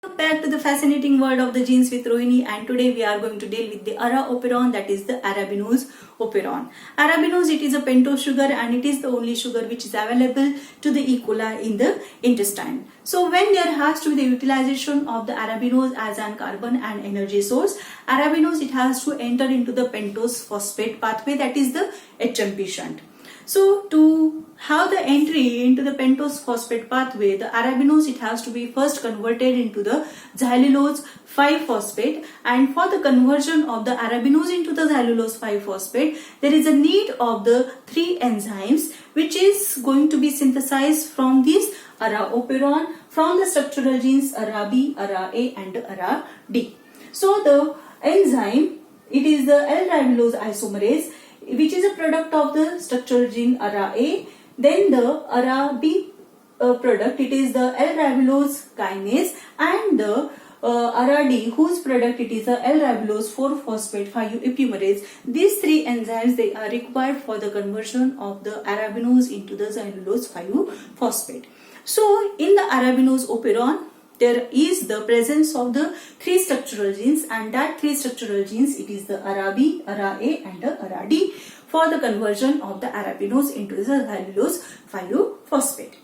Back to the fascinating world of the genes with Rohini, and today we are going to deal with the ARA operon, that is the arabinose operon. Arabinose, it is a pentose sugar and it is the only sugar which is available to the E. coli in the intestine. So when there has to be the utilization of the arabinose as an carbon and energy source, arabinose it has to enter into the pentose phosphate pathway, that is the HMP shunt. So to have the entry into the pentose phosphate pathway, the arabinose it has to be first converted into the xylulose 5-phosphate, and for the conversion of the arabinose into the xylulose 5-phosphate, there is a need of the 3 enzymes which is going to be synthesized from this ARA operon from the structural genes ARA-B, ARA-A and ARA-D. So the enzyme, it is the L-ribulose isomerase, which is a product of the structural gene ARA-A. Then the ARA-B product, it is the L-ribulose kinase, and the ARA-D, whose product it is the L-ribulose 4-phosphate 5-epimerase. These 3 enzymes, they are required for the conversion of the arabinose into the xylulose 5-phosphate. So in the arabinose operon, there is the presence of the 3 structural genes, and that 3 structural genes, it is the ARA-B, ARA-A and the ARA-D for the conversion of the arabinose into the xylulose 5-phosphate.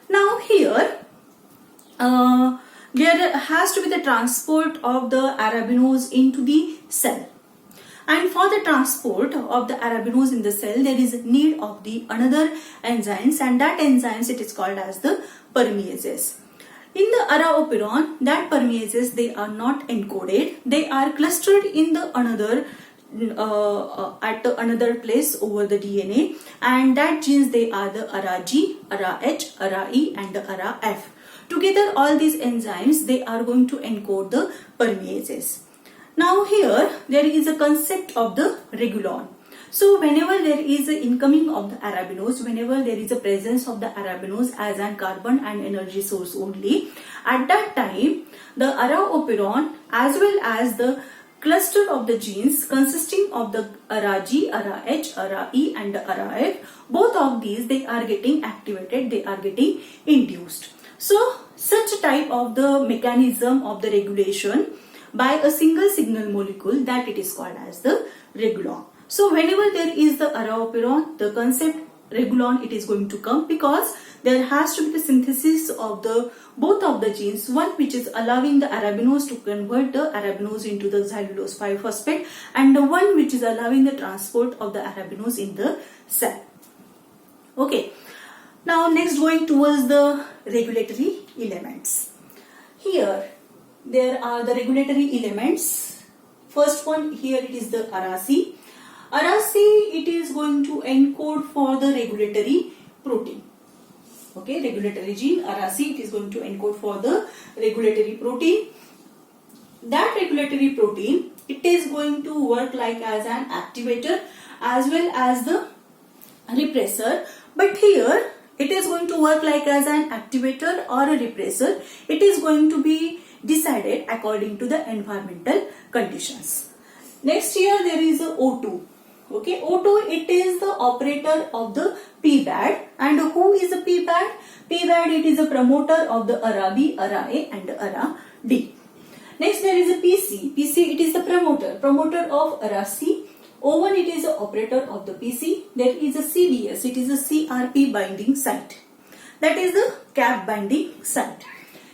Now here, there has to be the transport of the arabinose into the cell. And for the transport of the arabinose in the cell, there is need of the another enzymes, and that enzymes it is called as the permeases. In the ARA operon, that permeases, they are not encoded. They are clustered in the another at another place over the DNA, and that genes, they are the ARA-G, ARA-H, ARA-E and the ARA-F. Together all these enzymes, they are going to encode the permeases. Now here there is a concept of the regulon. So whenever there is an incoming of the arabinose, whenever there is a presence of the arabinose as an carbon and energy source only, at that time the ARA operon as well as the cluster of the genes consisting of the ARA-G, ARA-H, ARA-E and the ARA-F, both of these, they are getting activated, they are getting induced. So such type of the mechanism of the regulation by a single signal molecule, that it is called as the regulon. So whenever there is the ARA operon, the concept regulon it is going to come, because there has to be the synthesis of the both of the genes, one which is allowing the arabinose to convert the arabinose into the xylulose 5-phosphate, and the one which is allowing the transport of the arabinose in the cell. Okay. Now next, going towards the regulatory elements. Here there are the regulatory elements. First one, here it is the ARA-C. ARA-C, it is going to encode for the regulatory protein. Okay, regulatory gene ARA-C, it is going to encode for the regulatory protein. That regulatory protein, it is going to work like as an activator as well as the repressor. But here it is going to work like as an activator or a repressor. It is going to be decided according to the environmental conditions. Next, here there is a O2. Okay, O2, it is the operator of the PBAD. And who is the PBAD? PBAD, it is a promoter of the ARA-B, ARA-A and ARA-D. Next, there is a PC. PC, it is the promoter of ARA-C. O1, it is the operator of the PC. There is a CBS, it is a CRP binding site. That is the cap binding site.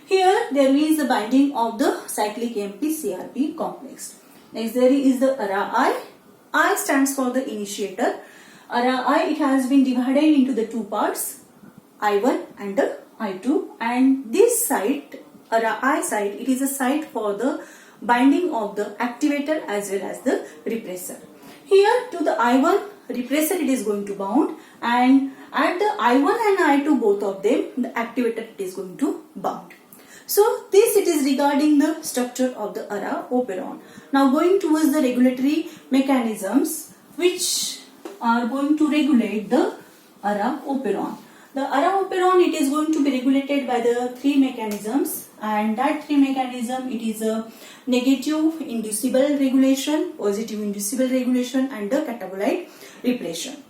Here there is the binding of the cyclic AMP CRP complex. Next, there is the ARA-I. I stands for the initiator. ARA-I, it has been divided into the 2 parts, I1 and I2, and this site, ARA-I site, it is a site for the binding of the activator as well as the repressor. Here to the I1 repressor it is going to bound, and at the I1 and I2 both of them, the activator it is going to bound. So this it is regarding the structure of the ARA operon. Now going towards the regulatory mechanisms which are going to regulate the ARA operon. The ARA operon, it is going to be regulated by the 3 mechanisms, and that 3 mechanism, it is a negative inducible regulation, positive inducible regulation and the catabolite repression.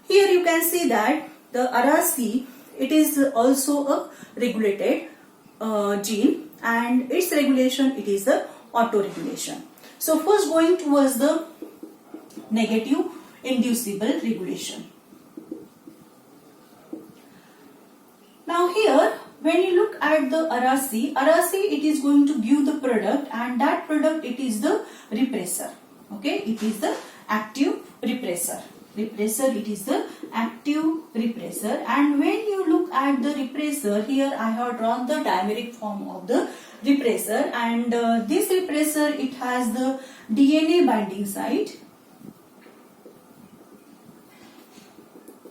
Here you can see that the ARA-C, it is also a regulated gene, and its regulation, it is the autoregulation. So first going towards the negative inducible regulation. Now here when you look at the Arasi, it is going to give the product, and that product, it is the repressor. Okay, it is the active repressor. It is the active repressor. And when you look at the repressor, here I have drawn the dimeric form of the repressor, and this repressor, it has the DNA binding site.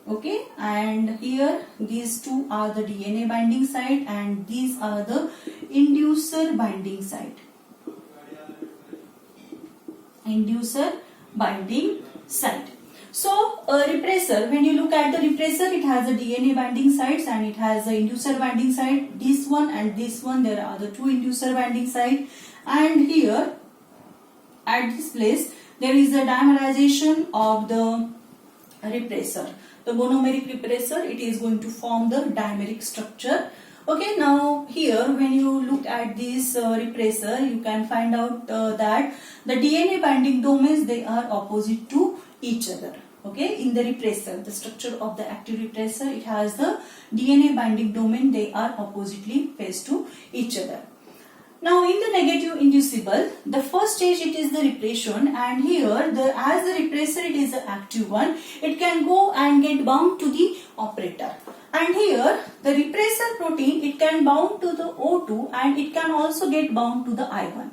Okay, and here these two are the DNA binding site, and these are the inducer binding site. Inducer binding site. So a repressor, when you look at the repressor, it has the DNA binding sites and it has the inducer binding site. This one and this one, there are the two inducer binding site, and here at this place there is a dimerization of the repressor. The monomeric repressor, it is going to form the dimeric structure. Okay, now here when you look at this repressor, you can find out that the DNA binding domains, they are opposite to each other. Okay, in the repressor, the structure of the active repressor, it has the DNA binding domain, they are oppositely placed to each other. Now in the negative inducible, the first stage, it is the repression, and here as the repressor, it is the active one, it can go and get bound to the operator. And here the repressor protein, it can bound to the O2 and it can also get bound to the I1.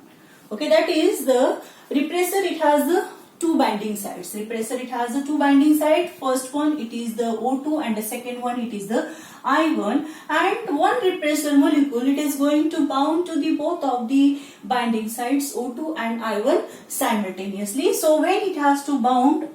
Okay, that is the repressor, it has the two binding sites. Repressor, it has the two binding sites. First one, it is the O2, and the second one, it is the I1, and one repressor molecule, it is going to bound to the both of the binding sites O2 and I1 simultaneously. So when it has to bound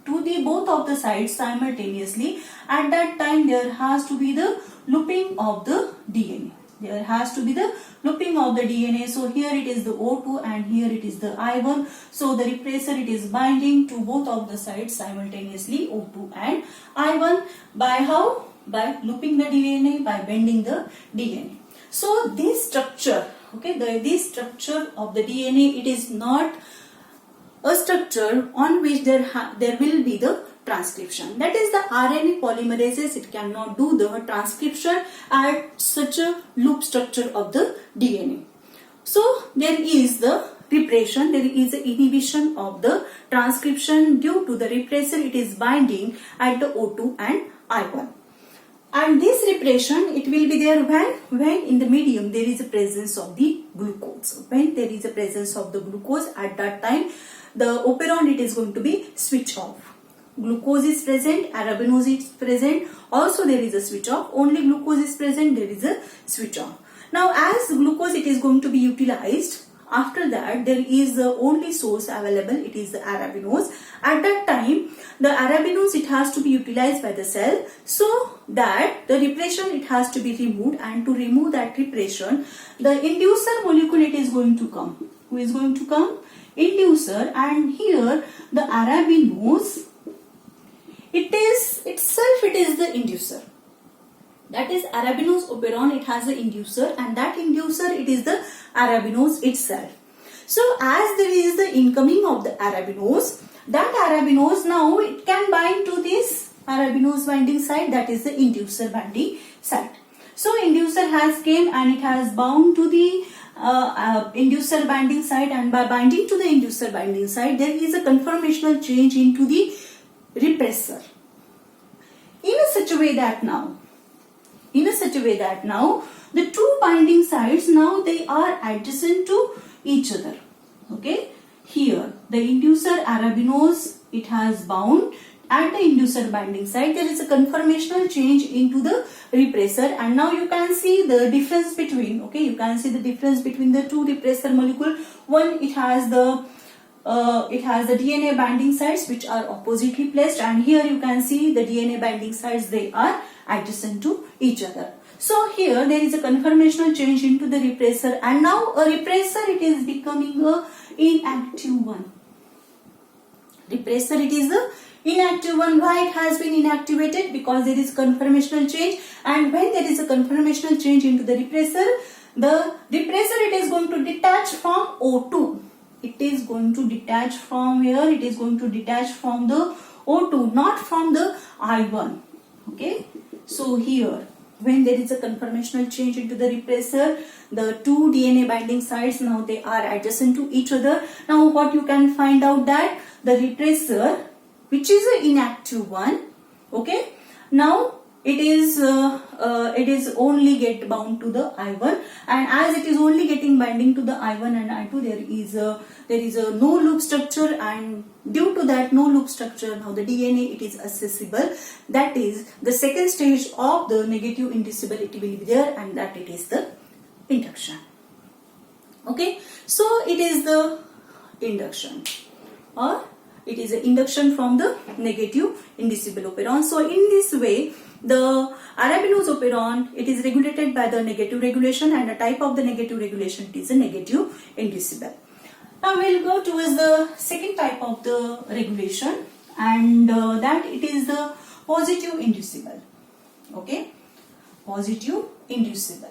to the both of the sites simultaneously, at that time there has to be the looping of the DNA. There has to be the looping of the DNA. So here it is the O2 and here it is the I1. So the repressor, it is binding to both of the sites simultaneously, O2 and I1. By how? By looping the DNA, by bending the DNA. So this structure, okay, this structure of the DNA, it is not a structure on which there will be the transcription. That is the RNA polymerases, it cannot do the transcription at such a loop structure of the DNA. So there is the repression, there is the inhibition of the transcription due to the repressor, it is binding at the O2 and I1. And this repression, it will be there when in the medium there is a presence of the glucose. When there is a presence of the glucose, at that time the operon, it is going to be switched off. Glucose is present, arabinose is present, also there is a switch off. Only glucose is present, there is a switch off. Now as glucose, it is going to be utilized, after that there is the only source available, it is the arabinose. At that time the arabinose, it has to be utilized by the cell, so that the repression, it has to be removed, and to remove that repression, the inducer molecule, it is going to come. Who is going to come? Inducer. And here the arabinose, it is the inducer. That is arabinose operon, it has the inducer, and that inducer, it is the arabinose itself. So as there is the incoming of the arabinose, that arabinose now it can bind to this arabinose binding site, that is the inducer binding site. So inducer has came and it has bound to the inducer binding site, and by binding to the inducer binding site, there is a conformational change into the repressor. In such a way that now the two binding sites, now they are adjacent to each other. Okay, here the inducer arabinose, it has bound at the inducer binding site. There is a conformational change into the repressor, and now you can see the difference between, okay, you can see the difference between the two repressor molecule. One, it has the DNA binding sites which are oppositely placed, and here you can see the DNA binding sites, they are adjacent to each other. So here there is a conformational change into the repressor, and now a repressor, it is becoming a inactive one. Repressor, it is the inactive one. Why it has been inactivated? Because there is conformational change, and when there is a conformational change into the repressor, the repressor, it is going to detach from O2. It is going to detach from here. It is going to detach from the O2, not from the I1. Okay. So here, when there is a conformational change into the repressor, the two DNA binding sites, now they are adjacent to each other. Now what you can find out that the repressor, which is an inactive one, okay, now it is only get bound to the I1, and as it is only getting binding to the I1 and I2, there is a no loop structure, and due to that no loop structure, now the DNA, it is accessible. That is the second stage of the negative indissolubility will be there, and that it is the induction. Okay, so it is the induction, or it is an induction from the negative indissoluble operon. So in this way, the Arabinose operon, it is regulated by the negative regulation, and the type of the negative regulation, it is a negative indissoluble. Now we will go towards the second type of the regulation, and that it is the positive inducible. Okay, positive inducible.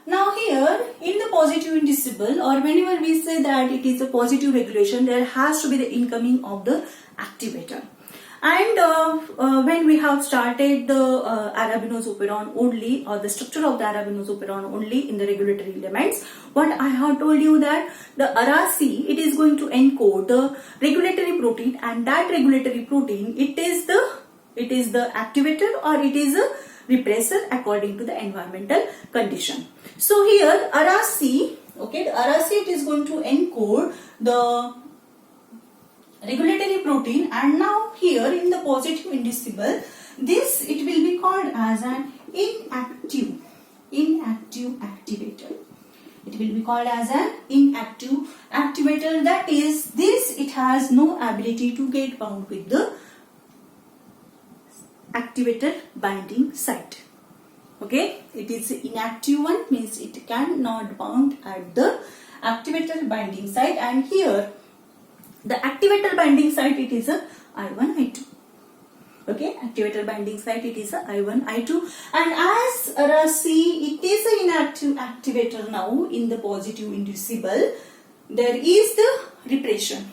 Now here in the positive indissoluble, or whenever we say that it is a positive regulation, there has to be the incoming of the activator. And when we have started the Arabinose operon only, or the structure of the Arabinose operon only in the regulatory elements, what I have told you that the ARA-C, it is going to encode the regulatory protein, and that regulatory protein, it is the activator or it is a repressor according to the environmental condition. So here ARA-C, okay, the ARA-C, it is going to encode the regulatory protein, and now here in the positive indissoluble, this it will be called as an inactive activator. It will be called as an inactive activator. That is, this it has no ability to get bound with the activator binding site. Okay, it is inactive one, means it cannot bound at the activator binding site, and here the activator binding site, it is a I1, I2. Okay, activator binding site, it is a I1, I2, and as ARA-C, it is an inactive activator. Now in the positive inducible, there is the repression.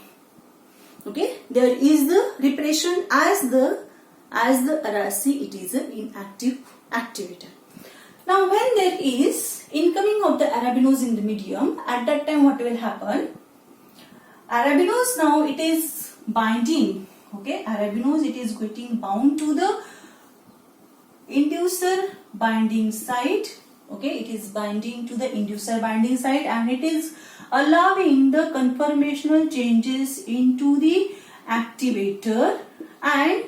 Okay, there is the repression as the ARA-C, it is an inactive activator. Now when there is incoming of the Arabinose in the medium, at that time what will happen? Arabinose, now it is binding. Okay, Arabinose, it is getting bound to the inducer binding site. Okay, it is binding to the inducer binding site, and it is allowing the conformational changes into the activator, and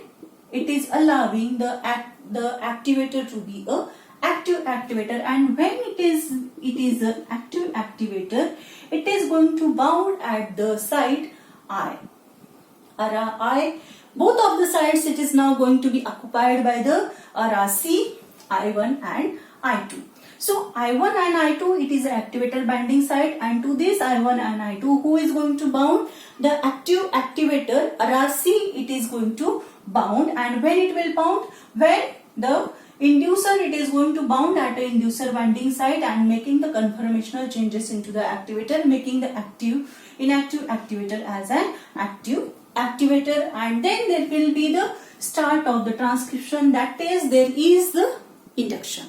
it is allowing the activator to be a active activator. And when it is an active activator, it is going to bound at the site I. ARA-I, both of the sites, it is now going to be occupied by the ARA-C, I1 and I2. So I1 and I2, it is an activator binding site, and to this I1 and I2, who is going to bound? The active activator ARA-C, it is going to bound. And when it will bound? When the inducer, it is going to bound at an inducer binding site and making the conformational changes into the activator, making the inactive activator as an active activator, and then there will be the start of the transcription, that is, there is the induction.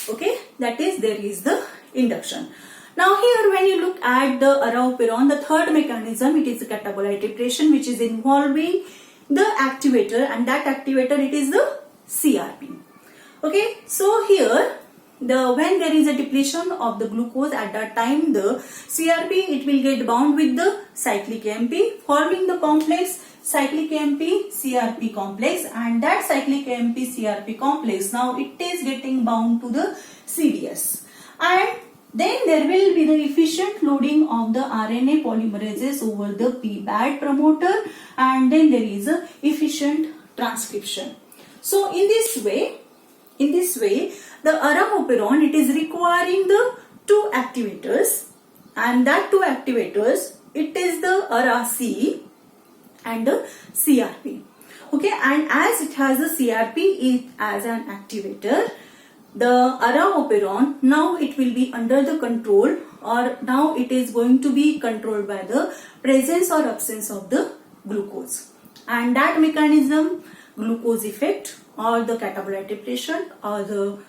Okay, that is, there is the induction. Now here when you look at the ARA operon, the third mechanism, it is the catabolite repression, which is involving the activator, and that activator, it is the CRP. Okay, so here when there is a depletion of the glucose, at that time the CRP, it will get bound with the cyclic AMP, forming the complex cyclic AMP CRP complex, and that cyclic AMP CRP complex, now it is getting bound to the CDS, and then there will be the efficient loading of the RNA polymerases over the PBAD promoter, and then there is a efficient transcription. So in this way, the ARA operon, it is requiring the two activators, and that two activators, it is the ARA-C and the CRP. Okay, and as it has a CRP as an activator, the araoperon, now it will be under the control, or now it is going to be controlled by the presence or absence of the glucose. And that mechanism, glucose effect or the catabolite depression or the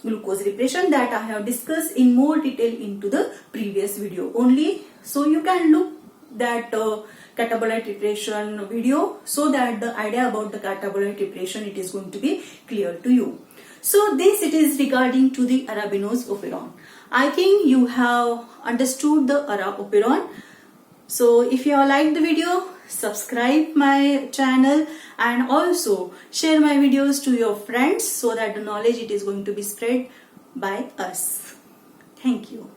glucose repression, that I have discussed in more detail into the previous video only. So you can look that catabolite depression video, so that the idea about the catabolite depression, it is going to be clear to you. So this it is regarding to the arabinose operon. I think you have understood the araoperon. So if you have liked the video, subscribe my channel and also share my videos to your friends, so that the knowledge it is going to be spread by us. Thank you.